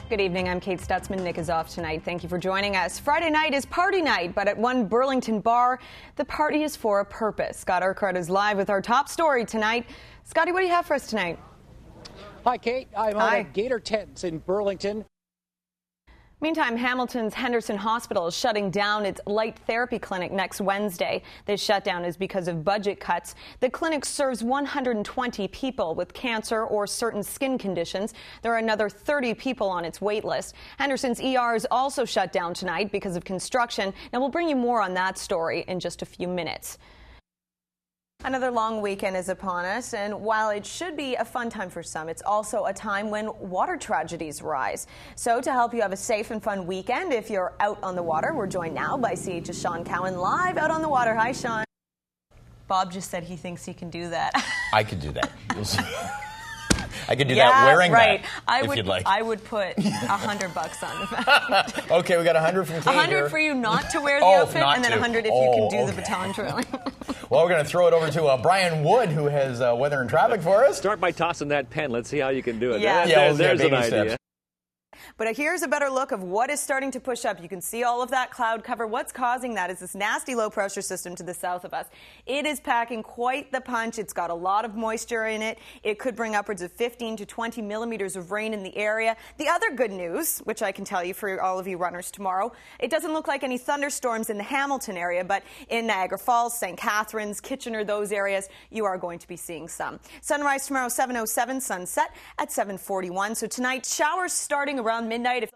Good evening, I'm Kate Stutsman. Nick is off tonight. Thank you for joining us. Friday night is party night, but at one Burlington bar, the party is for a purpose. Scott Urquhart is live with our top story tonight. Scotty, what do you have for us tonight? Hi, Kate. I'm out at Gator Tents in Burlington. Meantime, Hamilton's Henderson Hospital is shutting down its light therapy clinic next Wednesday. This shutdown is because of budget cuts. The clinic serves 120 people with cancer or certain skin conditions. There are another 30 people on its wait list. Henderson's ER is also shut down tonight because of construction. Now, we'll bring you more on that story in just a few minutes. Another long weekend is upon us, and while it should be a fun time for some, it's also a time when water tragedies rise. So to help you have a safe and fun weekend, if you're out on the water, we're joined now by CH's Sean Cowan live out on the water. Hi, Sean. Bob just said he thinks he can do that. I could do that. I could do that wearing that, if you'd like. I would put $100 on the fact. Okay, we got 100 from Kate. 100 for you not to wear the outfit, and then 100 if you can do the baton twirling. Well, we're going to throw it over to Brian Wood, who has weather and traffic for us. Start by tossing that pen. Let's see how you can do it. Yeah, there's an idea. But here's a better look of what is starting to push up. You can see all of that cloud cover. What's causing that is this nasty low pressure system to the south of us. It is packing quite the punch. It's got a lot of moisture in it. It could bring upwards of 15 to 20 millimeters of rain in the area. The other good news, which I can tell you for all of you runners tomorrow, it doesn't look like any thunderstorms in the Hamilton area, but in Niagara Falls, St. Catharines, Kitchener, those areas, you are going to be seeing some. Sunrise tomorrow, 7:07, sunset at 7:41. So tonight, showers starting around midnight.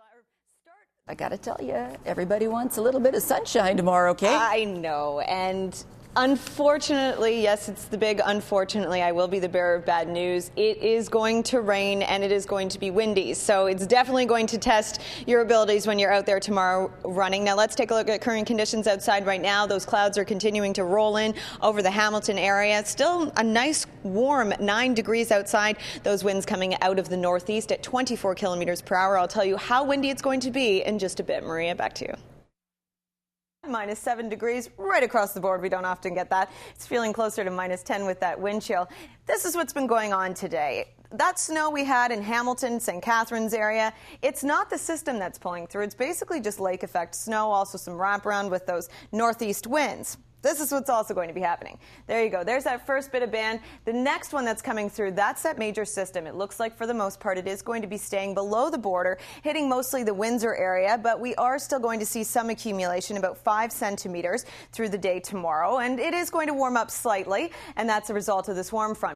I gotta tell you, everybody wants a little bit of sunshine tomorrow, Kate. I know, and unfortunately, yes, it's the big unfortunately, I will be the bearer of bad news. It is going to rain and it is going to be windy, so it's definitely going to test your abilities when you're out there tomorrow running. Now let's take a look at current conditions outside right now. Those clouds are continuing to roll in over the Hamilton area. Still a nice warm 9 degrees outside. Those winds coming out of the northeast at 24 kilometers per hour. I'll tell you how windy it's going to be in just a bit. Maria, back to you. Minus 7 degrees right across the board. We don't often get that. It's feeling closer to minus 10 with that wind chill. This is what's been going on today. That snow we had in Hamilton, St. Catharines area, it's not the system that's pulling through. It's basically just lake effect snow, also some wraparound with those northeast winds. This is what's also going to be happening. There you go. There's that first bit of band. The next one that's coming through, that's that major system. It looks like for the most part it is going to be staying below the border, hitting mostly the Windsor area, but we are still going to see some accumulation, about 5 centimeters through the day tomorrow, and it is going to warm up slightly, and that's a result of this warm front.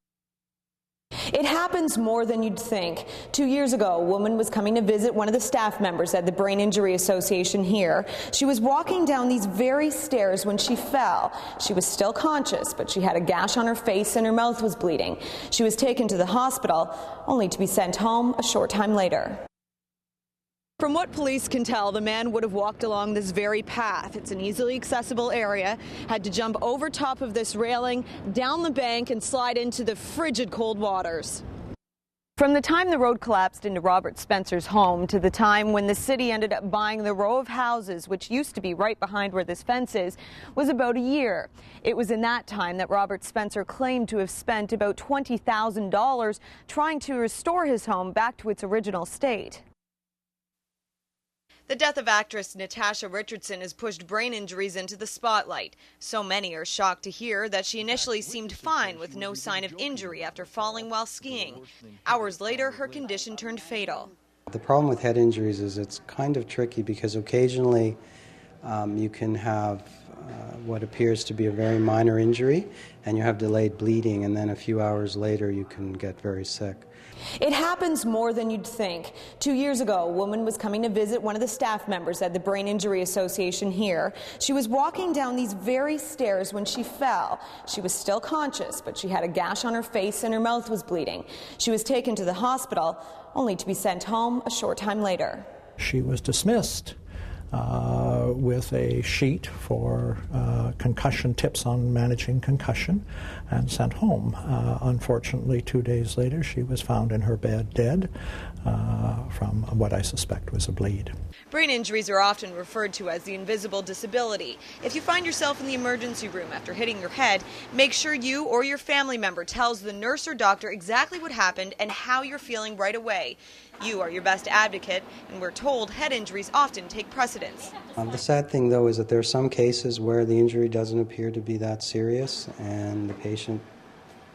It happens more than you'd think. 2 years ago, a woman was coming to visit one of the staff members at the Brain Injury Association here. She was walking down these very stairs when she fell. She was still conscious, but she had a gash on her face and her mouth was bleeding. She was taken to the hospital, only to be sent home a short time later. From what police can tell, the man would have walked along this very path. It's an easily accessible area, had to jump over top of this railing, down the bank, and slide into the frigid cold waters. From the time the road collapsed into Robert Spencer's home to the time when the city ended up buying the row of houses, which used to be right behind where this fence is, was about a year. It was in that time that Robert Spencer claimed to have spent about $20,000 trying to restore his home back to its original state. The death of actress Natasha Richardson has pushed brain injuries into the spotlight. So many are shocked to hear that she initially seemed fine with no sign of injury after falling while skiing. Hours later, her condition turned fatal. The problem with head injuries is it's kind of tricky because occasionally you can have what appears to be a very minor injury and you have delayed bleeding, and then a few hours later you can get very sick. It happens more than you'd think. 2 years ago, a woman was coming to visit one of the staff members at the Brain Injury Association here. She was walking down these very stairs when she fell. She was still conscious, but she had a gash on her face and her mouth was bleeding. She was taken to the hospital, only to be sent home a short time later. She was dismissed with a sheet for concussion tips on managing concussion and sent home. Unfortunately, 2 days later, she was found in her bed dead from what I suspect was a bleed. Brain injuries are often referred to as the invisible disability. If you find yourself in the emergency room after hitting your head, make sure you or your family member tells the nurse or doctor exactly what happened and how you're feeling right away. You are your best advocate, and we're told head injuries often take precedence. The sad thing, though, is that there are some cases where the injury doesn't appear to be that serious, and the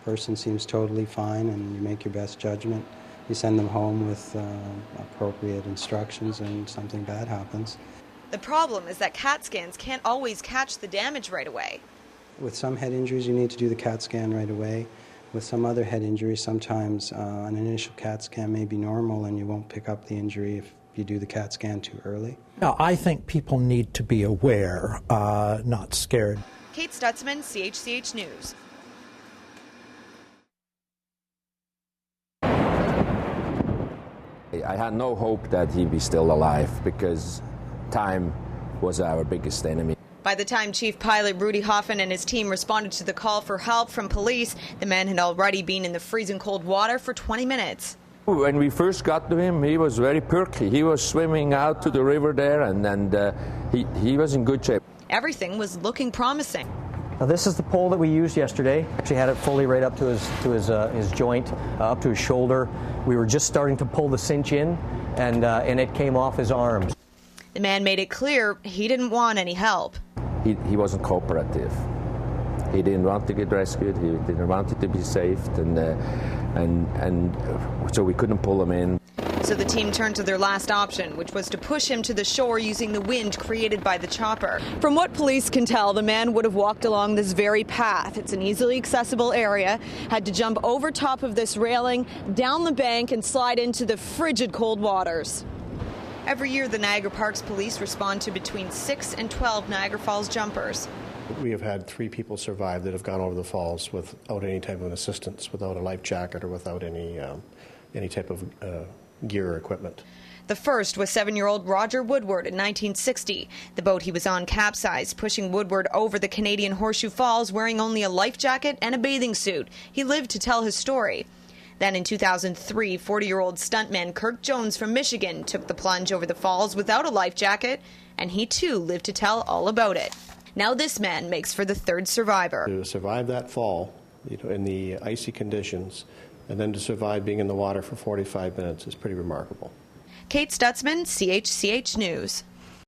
person seems totally fine, and you make your best judgment. You send them home with appropriate instructions, and something bad happens. The problem is that CAT scans can't always catch the damage right away. With some head injuries, you need to do the CAT scan right away. With some other head injuries, sometimes an initial CAT scan may be normal and you won't pick up the injury if you do the CAT scan too early. Now, I think people need to be aware, not scared. Kate Stutsman, CHCH News. I had no hope that he'd be still alive because time was our biggest enemy. By the time Chief Pilot Rudy Hoffman and his team responded to the call for help from police, the man had already been in the freezing cold water for 20 minutes. When we first got to him, he was very perky. He was swimming out to the river there, and he was in good shape. Everything was looking promising. Now, this is the pole that we used yesterday. Actually had it fully right up to his joint, up to his shoulder. We were just starting to pull the cinch in, and it came off his arms. The man made it clear he didn't want any help. He wasn't cooperative. He didn't want to get rescued. He didn't want it to be saved, and so we couldn't pull him in. So the team turned to their last option, which was to push him to the shore using the wind created by the chopper. From what police can tell, the man would have walked along this very path. It's an easily accessible area, had to jump over top of this railing, down the bank, and slide into the frigid cold waters. Every year, the Niagara Parks Police respond to between 6 and 12 Niagara Falls jumpers. We have had 3 people survive that have gone over the falls without any type of assistance, without a life jacket or without any type of gear or equipment. The first was 7-year-old Roger Woodward in 1960. The boat he was on capsized, pushing Woodward over the Canadian Horseshoe Falls wearing only a life jacket and a bathing suit. He lived to tell his story. Then in 2003, 40-year-old stuntman Kirk Jones from Michigan took the plunge over the falls without a life jacket, and he too lived to tell all about it. Now this man makes for the 3rd survivor. To survive that fall, in the icy conditions, and then to survive being in the water for 45 minutes is pretty remarkable. Kate Stutsman, CHCH News.